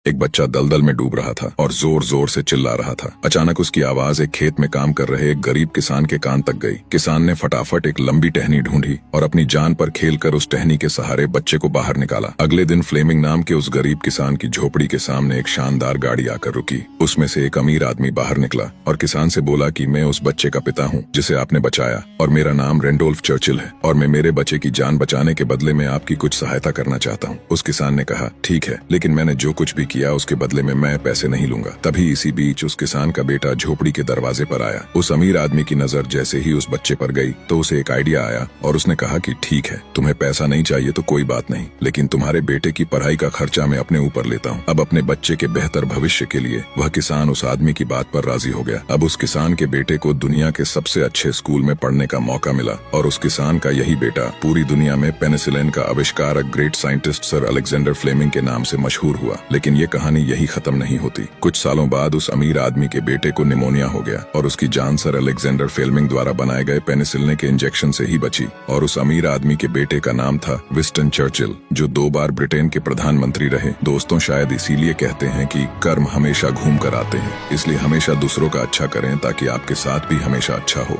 एक बच्चा दलदल में डूब रहा था और जोर जोर से चिल्ला रहा था। अचानक उसकी आवाज एक खेत में काम कर रहे एक गरीब किसान के कान तक गई। किसान ने फटाफट एक लंबी टहनी ढूंढी और अपनी जान पर खेलकर उस टहनी के सहारे बच्चे को बाहर निकाला। अगले दिन फ्लेमिंग नाम के उस गरीब किसान की झोपड़ी के सामने एक शानदार गाड़ी आकर रुकी। उसमें से एक अमीर आदमी बाहर निकला और किसान से बोला कि मैं उस बच्चे का पिता हूँ जिसे आपने बचाया, और मेरा नाम रेंडोल्फ चर्चिल है, और मैं मेरे बच्चे की जान बचाने के बदले में आपकी कुछ सहायता करना चाहता हूँ। उस किसान ने कहा, ठीक है, लेकिन मैंने जो कुछ भी किया उसके बदले में मैं पैसे नहीं लूंगा। तभी इसी बीच उस किसान का बेटा झोपड़ी के दरवाजे पर आया। उस अमीर आदमी की नजर जैसे ही उस बच्चे पर गई तो उसे एक आइडिया आया और उसने कहा कि ठीक है, तुम्हें पैसा नहीं चाहिए तो कोई बात नहीं, लेकिन तुम्हारे बेटे की पढ़ाई का खर्चा मैं अपने ऊपर लेता हूँ। अब अपने बच्चे के बेहतर भविष्य के लिए वह किसान उस आदमी की बात पर राजी हो गया। अब उस किसान के बेटे को दुनिया के सबसे अच्छे स्कूल में पढ़ने का मौका मिला और उस किसान का यही बेटा पूरी दुनिया में पेनिसिलिन का आविष्कारक great scientist sir Alexander Fleming के नाम से मशहूर हुआ। लेकिन ये कहानी यही खत्म नहीं होती। कुछ सालों बाद उस अमीर आदमी के बेटे को निमोनिया हो गया और उसकी जान सर अलेक्जेंडर फ्लेमिंग द्वारा बनाए गए पेनिसिलिन के इंजेक्शन से ही बची। और उस अमीर आदमी के बेटे का नाम था विंस्टन चर्चिल, जो 2 बार ब्रिटेन के प्रधानमंत्री रहे। दोस्तों, शायद इसीलिए कहते हैं कि कर्म हमेशा घूम कर आते हैं। इसलिए हमेशा दूसरों का अच्छा करें ताकि आपके साथ भी हमेशा अच्छा हो।